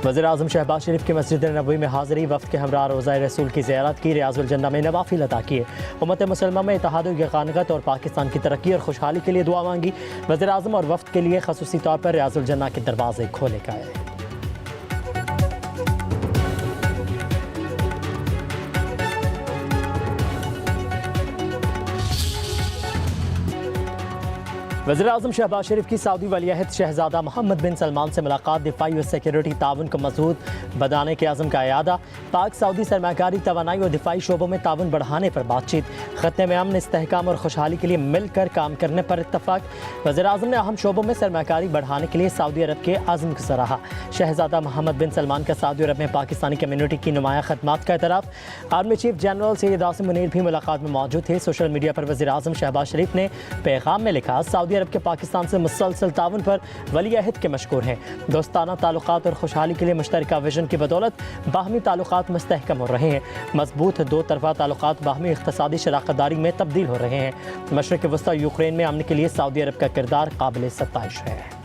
वज़ीर-ए-आज़म शहबाज शरीफ की मस्जिद नबवी में हाज़िरी, वफ़द के हमरा रोज़ा रसूल की ज़ियारत की, रियाज़ुल जन्नह में नवाफिल अता किए, उम्मत मुसलमा में इत्तेहाद व यगानगत और पाकिस्तान की तरक्की और खुशहाली के लिए दुआ मांगी। वज़ीर-ए-आज़म और वफ़द के लिए ख़ुसूसी तौर पर रियाज़ुल जन्नह के दरवाज़े खोले गए। वज़ीर-ए-आज़म शहबाज शरीफ की सऊदी वलीअहद शहज़ादा मोहम्मद बिन सलमान से मुलाकात, दिफाई और सिक्योरिटी ताउन को मज़बूत बनाने के अज़म का इयादा, पाक सऊदी सरमाकारी, तवानाई और दिफाई शोबों में ताउन बढ़ाने पर बातचीत, खत्ते में अमन, इस्तेहकाम और खुशहाली के लिए मिलकर काम करने पर इत्तफ़ाक़। वज़ीर-ए-आज़म ने अहम शोबों में सरमाकारी बढ़ाने के लिए सऊदी अरब के अज़म को सराहा। शहज़ादा मोहम्मद बिन सलमान का सऊदी अरब में पाकिस्तानी कम्यूनिटी की नुमाया खदमात का एतराफ़। Army chief general Syed Asim Munir भी मुलाकात में मौजूद थे। सोशल मीडिया पर वज़ीर-ए-आज़म शहबाज शरीफ ने पैगाम में लिखा, सऊदी अरब के पाकिस्तान से मुसलसल ताउन पर वलीअहद के मशकूर हैं। दोस्ताना ताल्लुकात और खुशहाली के लिए मुश्तरका विजन की बदौलत बाहमी ताल्लुकात मुस्तहकम हो रहे हैं। मजबूत दो तरफा ताल्लुकात बाहमी इक़्तिसादी शराकतदारी में तब्दील हो रहे हैं। मशरिक़ वस्ता यूक्रेन में अमन के लिए सऊदी अरब का किरदार काबिल सत्ताइश है।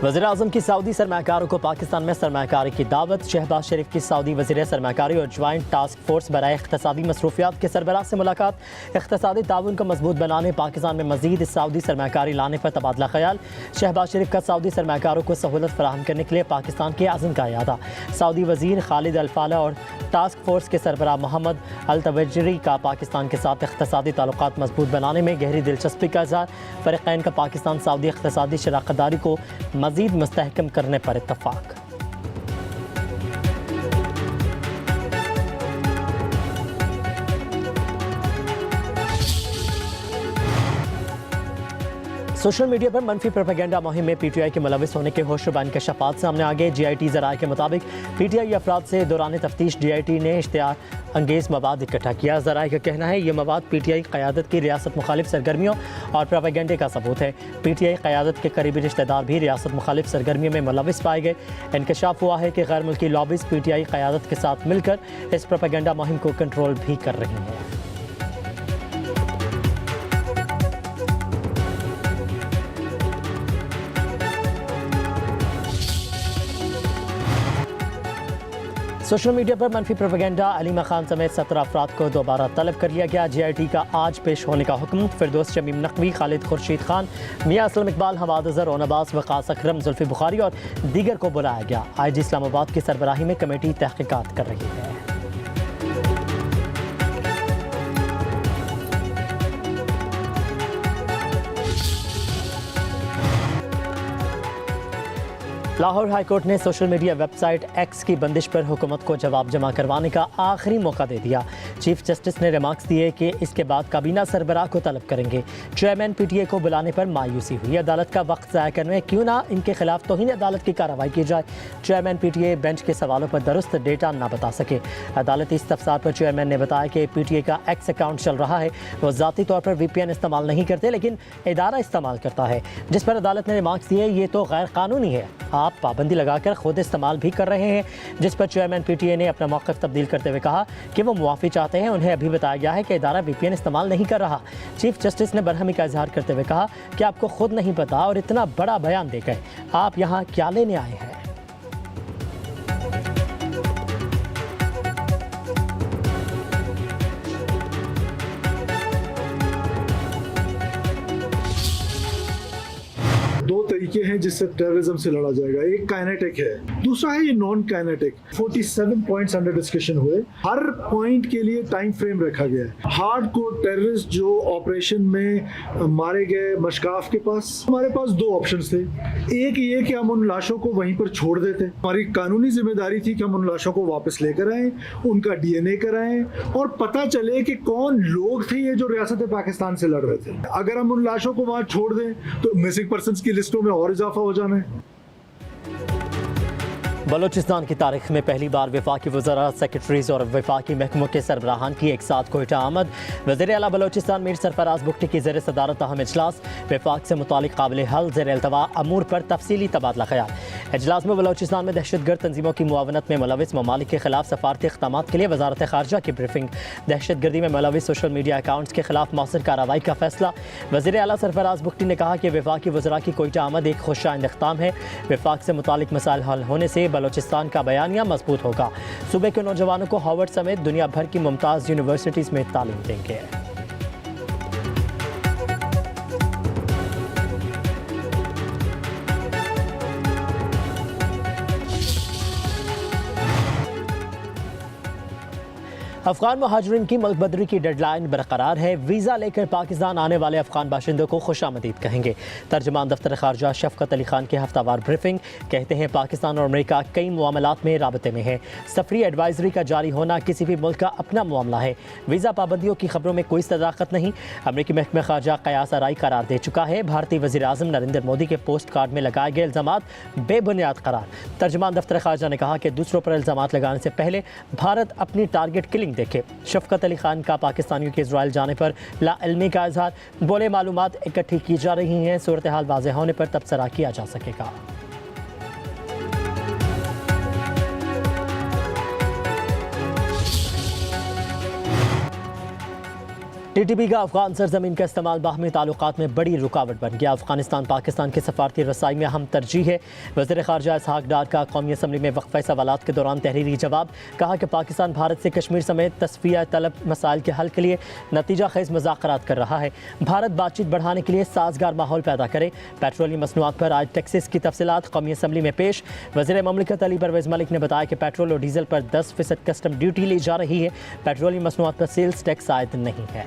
वज़ीर-ए-आज़म की सऊदी सरमाकारों को पाकिस्तान में सरमाकारी की दावत। शहबाज शरीफ की सऊदी वज़ीर सरमाकारी और ज्वाइंट टास्क फोर्स बराए इक़्तिसादी मसरूफियात के सरबराह से मुलाकात, इक़्तिसादी ताउन को मजबूत बनाने, पाकिस्तान में मज़ीद सऊदी सरमाकारी लाने पर तबादला ख्याल। शहबाज शरीफ का सऊदी सरमाकारों को सहूलत फराहम करने के लिए पाकिस्तान के अज़म का इयादा। सऊदी वज़ीर खालिद अल-फाला और टास्क फोर्स के सरबराह मोहम्मद अल-तवज्जरी का पाकिस्तान के साथ इक़्तिसादी ताल्लुकात मजबूत बनाने में गहरी दिलचस्पी का इज़हार। फ़रीक़ैन का पाकिस्तान सऊदी इक़्तिसादी शराकतदारी को मज़ीद मुस्तहकम करने पर इत्तफ़ाक़। सोशल मीडिया पर मनफी प्रोपेगेंडा मुहिम में पीटीआई के मुलविस होने के होशरुबा इंकशाफात सामने आ गए। जीआईटी ज़राए के मुताबिक पीटीआई अफराद से दौरान तफ्तीश जीआईटी ने इश्तिहार अंगेज़ मवाद इकट्ठा किया। ज़राए का कहना है ये मवाद पीटीआई क़यादत की रियासत मुखालिफ सरगर्मियों और प्रोपेगेंडे का सबूत है। पीटीआई क़यादत के करीबी रिश्तेदार भी रियासत मुखालिफ सरगर्मियों में मुलविस पाए गए। इंकशाफ हुआ है कि गैर मुल्की लॉबीज़ पीटीआई क़यादत के साथ मिलकर इस प्रोपेगेंडा मुहिम को कंट्रोल भी कर रही हैं। सोशल मीडिया पर मनफी प्रोपेगेंडा, अलीमा खान समेत 17 अफराद को दोबारा तलब कर लिया गया। जीआईटी का आज पेश होने का हुक्म। फिरदौस शमीम नकवी, खालिद खुर्शीद खान, मियां असलम इकबाल, हमाद अज़हर, ओनबास, वक़ास अकरम, जुल्फ़ी बुखारी और दीगर को बुलाया गया। आईजी इस्लामाबाद की सरबराही में कमेटी तहक़ीक़ात कर रही है। लाहौर हाई कोर्ट ने सोशल मीडिया वेबसाइट एक्स की बंदिश पर हुकूमत को जवाब जमा करवाने का आखिरी मौका दे दिया। चीफ जस्टिस ने रिमार्क्स दिए कि इसके बाद काबीना सरबराह को तलब करेंगे। चेयरमैन पीटीए को बुलाने पर मायूसी हुई। अदालत का वक्त ज़ाया करने क्यों ना इनके खिलाफ तौहीन अदालत की कार्रवाई की जाए। चेयरमैन पीटीए बेंच के सवालों पर दुरुस्त डेटा ना बता सके। अदालती इस्तफसार पर चेयरमैन ने बताया कि पीटीए का एक्स अकाउंट चल रहा है। वो ज़ाती तौर पर VPN इस्तेमाल नहीं करते, लेकिन इदारा इस्तेमाल करता है, जिस पर अदालत ने रिमार्क्स दिए ये तो गैर कानूनी है। आप पाबंदी लगाकर खुद इस्तेमाल भी कर रहे हैं, जिस पर चेयरमैन पीटीए ने अपना मौक़िफ़ तब्दील करते हुए कहा कि वो मुआफ़ी चाहते हैं। उन्हें अभी बताया गया है कि इदारा VPN इस्तेमाल नहीं कर रहा। चीफ जस्टिस ने बरहमी का इजहार करते हुए कहा कि आपको खुद नहीं पता और इतना बड़ा बयान दे गए, आप यहाँ क्या लेने आए हैं। दो तरीके हैं जिससे टेररिज्म से लड़ा जाएगा। एक काइनेटिक है, दूसरा है ये non kinetic. 47 points under discussion हुए, हर पॉइंट के लिए टाइम फ्रेम रखा गया है। हार्डकोर टेररिस्ट जो ऑपरेशन में मारे गए मशकाफ के पास, हमारे पास दो ऑप्शंस थे। एक ये कि हम उन लाशों को वहीं पर छोड़ देते, हमारी कानूनी जिम्मेदारी थी कि हम उन लाशों को वापस लेकर आए, उनका DNA कराएं और पता चले कि कौन लोग थे ये जो रियासत पाकिस्तान से लड़ रहे थे। अगर हम उन लाशों को वहां छोड़ दें तो मिसिंग पर्सन्स की लिस्टों में और इजाफा हो जाना है। बलूचिस्तान की तारीख में पहली बार वफाकी वज़रा, सेक्रेटरीज और वफाकी महकमों के सरबराहान की एक साथ कोयटा आमद। वज़ीर आला बलूचिस्तान मीर सरफराज बुगटी की ज़ेर सदारत अहम इजलास। वफाक से मुतालिक काबिल हल ज़ेर अल्तवा अमूर पर तफसीली तबादला ख्याल। इजलास में बलूचिस्तान में दहशतगर्द तंजीमों की मुआवनत में मुलविस ममालिक के खिलाफ सफारती इक़दाम के लिए वज़ारत ख़ारजा की ब्रीफिंग। दहशतगर्दी में मुलविस सोशल मीडिया अकाउंट्स के खिलाफ मौसर कार्रवाई का फैसला। वज़ीर आला सरफराज बुगटी ने कहा कि वफाकी वज़रा की कोयटा आमद एक खुशाइंद इक़दाम है। वफाक से मुतालिक मसाइल हल होने से बलूचिस्तान का बयानिया मजबूत होगा। सूबे के नौजवानों को हार्वर्ड समेत दुनिया भर की मुमताज़ यूनिवर्सिटीज़ में तालीम देंगे। अफगान महाजरीन की मुल्क बदरी की डेडलाइन बरकरार है। वीज़ा लेकर पाकिस्तान आने वाले अफगान बाशिंदों को खुशामदीद कहेंगे। तर्जमान दफ्तर खारजा शफकत अली खान की हफ्तावार ब्रीफिंग। कहते हैं पाकिस्तान और अमेरिका कई मामलात में राबते में है। सफरी एडवाइजरी का जारी होना किसी भी मुल्क का अपना मामला है। वीज़ा पाबंदियों की खबरों में कोई सदाकत नहीं। अमेरिकी महकमा खारजा कयास आराई करार दे चुका है। भारतीय वज़ीर आज़म नरेंद्र मोदी के पोस्ट कार्ड में लगाए गए इल्ज़ामात बेबुनियाद करार। तर्जमान दफ्तर खारजा ने कहा कि दूसरों पर इल्ज़ामात लगाने से पहले भारत अपनी टारगेट किलिंग देखे। शफकत अली खान का पाकिस्तानियों के इजराइल जाने पर लाइल्मी का इजहार। बोले मालूमात इकट्ठी की जा रही हैं, सूरत हाल वाज़ेह होने पर तबसरा किया जा सकेगा। टीटीपी का अफगान सरजमीन का इस्तेमाल बाहमी ताल्लुकात में बड़ी रुकावट बन गया। अफगानिस्तान पाकिस्तान की सफारती रसाई में अहम तरजीह है। वज़ीर ख़ारजा इसहाक डार का कौमी असम्बली में वक्फ़े सवालात के दौरान तहरीरी जवाब। कहा कि पाकिस्तान भारत से कश्मीर समेत तस्फिया तलब मसाइल के हल के लिए नतीजा खेज़ मुज़ाकरात कर रहा है। भारत बातचीत बढ़ाने के लिए साजगार माहौल पैदा करे। पेट्रोलियम मसनूआत पर आज टैक्सेस की तफसीलात कौमी असम्बली में पेश। वज़ीर ममलिकत अली परवेज़ मलिक ने बताया कि पेट्रोल और डीजल पर 10% कस्टम ड्यूटी ली जा रही है। पेट्रोलियम मसनूआत पर सेल्स टैक्स आयद नहीं है।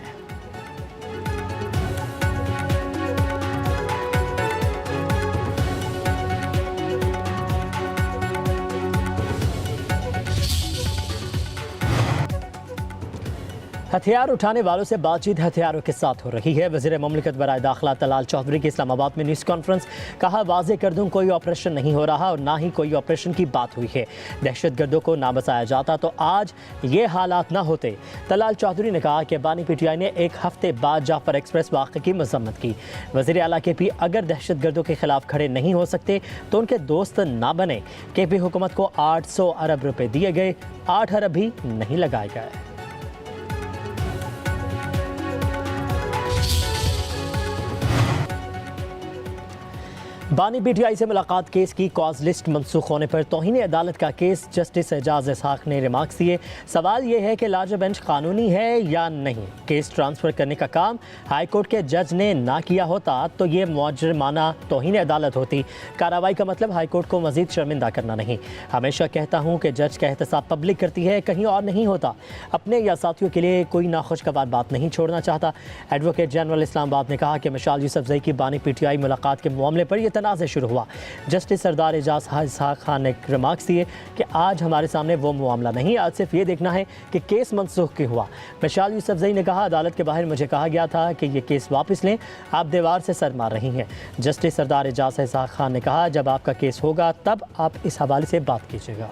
हथियार उठाने वालों से बातचीत हथियारों के साथ हो रही है। वज़ीर ममलिकत बराए दाखिला तलाल चौधरी की इस्लामाबाद में न्यूज़ कॉन्फ्रेंस। कहा वाज़ेह कर दूं कोई ऑपरेशन नहीं हो रहा और ना ही कोई ऑपरेशन की बात हुई है। दहशतगर्दों को ना बचाया जाता तो आज ये हालात ना होते। तलाल चौधरी ने कहा कि बानी पीटीआई ने एक हफ्ते बाद जाफर एक्सप्रेस वाक़े की मजम्मत की। वज़ीर आला के पी अगर दहशतगर्दों के खिलाफ खड़े नहीं हो सकते तो उनके दोस्त ना बने। के पी हुकूमत को 800 अरब रुपये दिए गए, 8 अरब भी नहीं लगाए गए। बानी पीटीआई से मुलाकात केस की कॉज लिस्ट मनसूख होने पर तौहीन अदालत का केस जस्टिस एजाज इसहाक ने रिमार्क्स दिए। सवाल यह है कि लार्जर बेंच कानूनी है या नहीं। केस ट्रांसफ़र करने का काम हाई कोर्ट के जज ने ना किया होता तो ये मुजरिमाना तौहीन अदालत होती। कार्रवाई का मतलब हाई कोर्ट को मज़ीद शर्मिंदा करना नहीं। हमेशा कहता हूँ कि जज का एहतसाब पब्लिक करती है, कहीं और नहीं होता। अपने या साथियों के लिए कोई नाखुशगवार बात नहीं छोड़ना चाहता। एडवोकेट जनरल इस्लामाबाद ने कहा कि मिसाल यूसुफजई की बानी पीटीआई मुलाकात के मामले पर यह तनाज़ शुरू हुआ। जस्टिस सरदार एजाज इसहाक खान ने रिमार्क्स दिए कि आज हमारे सामने वो मामला नहीं, आज सिर्फ ये देखना है कि केस मनसूख क्यों हुआ। मिसाल यूसुफजई ने कहा अदालत के बाहर मुझे कहा गया था कि ये केस वापस लें, आप दीवार से सर मार रही हैं। जस्टिस सरदार एजाज इसहाक खान ने कहा जब आपका केस होगा तब आप इस हवाले से बात कीजिएगा।